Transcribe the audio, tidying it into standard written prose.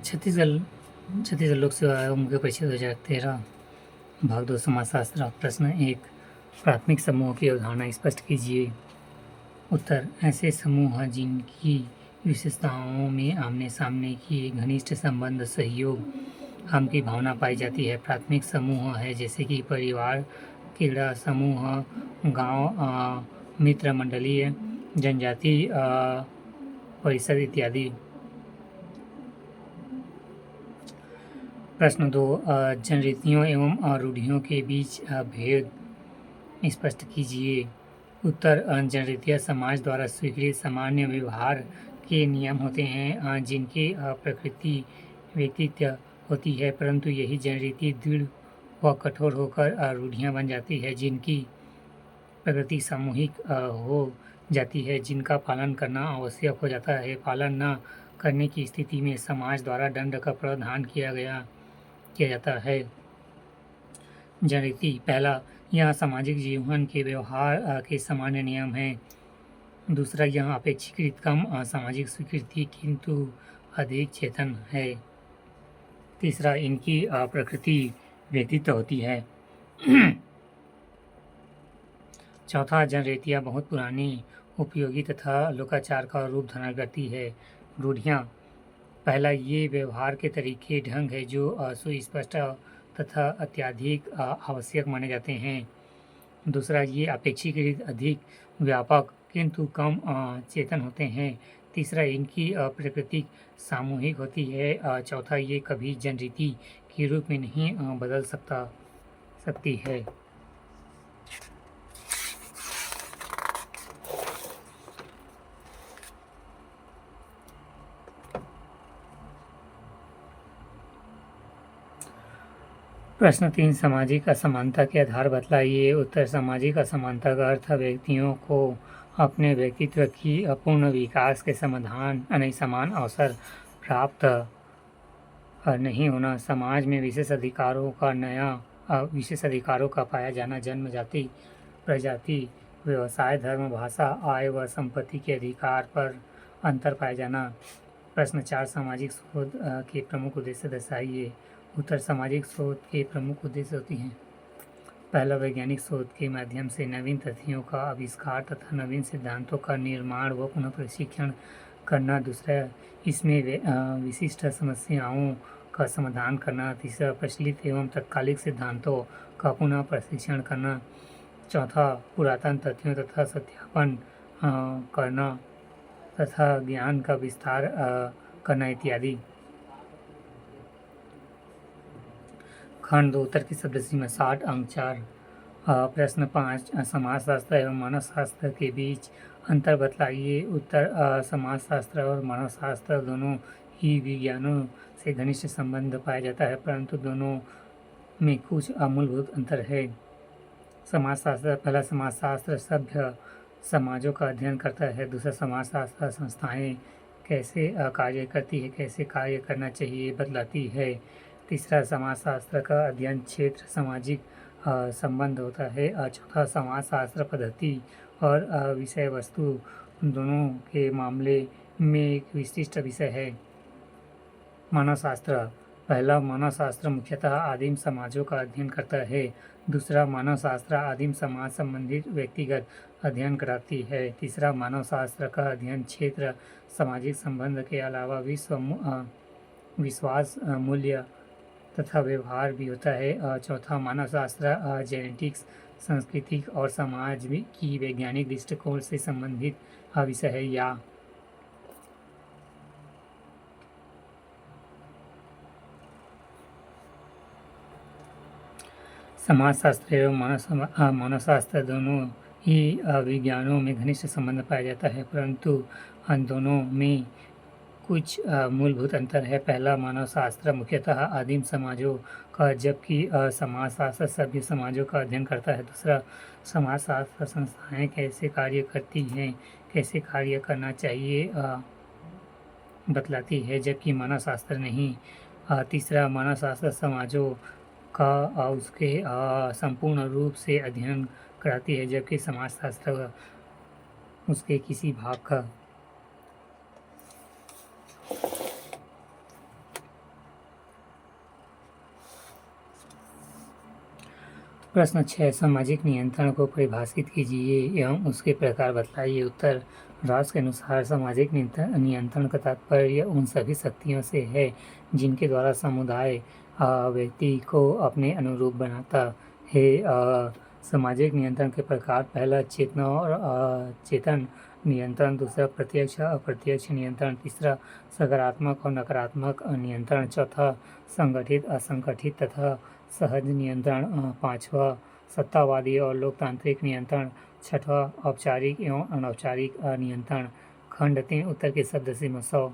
छत्तीसगढ़ छत्तीसगढ़ लोक सेवा आयोग मुख्य परीक्षा 2013 भाग 2 समाजशास्त्र। प्रश्न 1, प्राथमिक समूह की अवधारणा स्पष्ट कीजिए। उत्तर, ऐसे समूह हैं जिनकी विशेषताओं में आमने सामने की घनिष्ठ संबंध, सहयोग, हम की भावना पाई जाती है। प्राथमिक समूह है जैसे कि परिवार, क्रीड़ा समूह, गांव, मित्र मंडलीय, जनजाति परिषद इत्यादि। प्रश्न 2, जनरीतियों एवं रूढ़ियों के बीच भेद स्पष्ट कीजिए। उत्तर, जनरीतियाँ समाज द्वारा स्वीकृत सामान्य व्यवहार के नियम होते हैं जिनकी प्रकृति व्यक्तित्व होती है, परंतु यही जनरीति दृढ़ व कठोर होकर रूढ़ियाँ बन जाती है जिनकी प्रकृति सामूहिक हो जाती है, जिनका पालन करना आवश्यक हो जाता है। पालन न करने की स्थिति में समाज द्वारा दंड का प्रावधान किया जाता है। जनरीति, पहला, यह सामाजिक जीवन के व्यवहार के सामान्य नियम हैं। दूसरा, यह अपेक्षाकृत कम सामाजिक स्वीकृति किंतु अधिक चेतन है। तीसरा, इनकी प्रकृति व्यक्तित्व होती है। चौथा, जनरीतियाँ बहुत पुरानी, उपयोगी तथा लोकाचार का रूप धारण करती है। रूढ़ियाँ, पहला, ये व्यवहार के तरीके ढंग है जो सुस्पष्ट तथा अत्यधिक आवश्यक माने जाते हैं। दूसरा, ये अपेक्षाकृत अधिक व्यापक किंतु कम चेतन होते हैं। तीसरा, इनकी प्रकृति सामूहिक होती है। चौथा, ये कभी जनरीति के रूप में नहीं बदल सकती है। प्रश्न 3, सामाजिक असमानता के आधार बतलाइए। उत्तर, सामाजिक असमानता का अर्थ व्यक्तियों को अपने व्यक्तित्व की अपूर्ण विकास के समान अवसर प्राप्त नहीं होना, समाज में विशेष अधिकारों का पाया जाना, जन्म, जाति, प्रजाति, व्यवसाय, धर्म, भाषा, आय व संपत्ति के अधिकार पर अंतर पाया जाना। प्रश्न 4, सामाजिक शोध के प्रमुख उद्देश्य दर्शाइए। उत्तर, सामाजिक शोध के प्रमुख उद्देश्य होती हैं। पहला, वैज्ञानिक शोध के माध्यम से नवीन तथ्यों का आविष्कार तथा नवीन सिद्धांतों का निर्माण व पुनः परीक्षण करना। दूसरा, इसमें विशिष्ट समस्याओं का समाधान करना। तीसरा, प्रचलित एवं तत्कालिक सिद्धांतों का पुनः परीक्षण करना। चौथा, पुरातन तथ्यों तथा सत्यापन करना तथा ज्ञान का विस्तार करना इत्यादि। खंड 2, उत्तर की शब्द सीमा 60 अंक 4। प्रश्न 5, समाजशास्त्र एवं मानवशास्त्र के बीच अंतर बतलाइए। उत्तर, समाजशास्त्र और मानवशास्त्र दोनों ही विज्ञानों से घनिष्ठ संबंध पाया जाता है, परंतु दोनों में कुछ मूलभूत अंतर है। समाजशास्त्र, पहला, समाजशास्त्र सभ्य समाजों का अध्ययन करता है। दूसरा, समाजशास्त्र संस्थाएं कैसे कार्य करती है, कैसे कार्य करना चाहिए बतलाती है। तीसरा, समाजशास्त्र का अध्ययन क्षेत्र सामाजिक संबंध होता है। चौथा, समाजशास्त्र पद्धति और विषय वस्तु दोनों के मामले में एक विशिष्ट विषय है। मानवशास्त्र, पहला, मानवशास्त्र मुख्यतः आदिम समाजों का अध्ययन करता है। दूसरा, मानवशास्त्र आदिम समाज संबंधित व्यक्तिगत अध्ययन कराती है। तीसरा, मानवशास्त्र का अध्ययन क्षेत्र सामाजिक संबंध के अलावा विश्वास, मूल्य तथा व्यवहार भी होता है। चौथा, मानवशास्त्र जेनेटिक्स, सांस्कृतिक और समाज की वैज्ञानिक दृष्टिकोण से संबंधित विषय है। या समाजशास्त्र एवं मानवशास्त्र दोनों ही विज्ञानों में घनिष्ठ संबंध पाया जाता है, परंतु दोनों में कुछ मूलभूत अंतर है। पहला, मानवशास्त्र मुख्यतः आदिम समाजों का, जबकि समाजशास्त्र सभ्य समाजों का अध्ययन करता है। दूसरा, समाजशास्त्र संस्थाएं कैसे कार्य करती हैं, कैसे कार्य करना चाहिए बतलाती है, जबकि मानवशास्त्र नहीं। तीसरा, मानवशास्त्र समाजों का उसके संपूर्ण रूप से अध्ययन कराती है, जबकि समाजशास्त्र उसके किसी भाग का। प्रश्न 6 सामाजिक नियंत्रण को परिभाषित कीजिए एवं उसके प्रकार बतलाइए। उत्तर राष्ट्र के अनुसार सामाजिक नियंत्रण का तात्पर्य उन सभी शक्तियों से है जिनके द्वारा समुदाय व्यक्ति को अपने अनुरूप बनाता है। सामाजिक नियंत्रण के प्रकार: पहला चेतना और अचेतन नियंत्रण, दूसरा प्रत्यक्ष अप्रत्यक्ष नियंत्रण, तीसरा सकारात्मक और नकारात्मक नियंत्रण, चौथा संगठित असंगठित तथा सहज नियंत्रण, पांचवा सत्तावादी और लोकतांत्रिक नियंत्रण, छठवां औपचारिक एवं अनौपचारिक नियंत्रण। खंड 3 उत्तर की शब्द सीमा 100।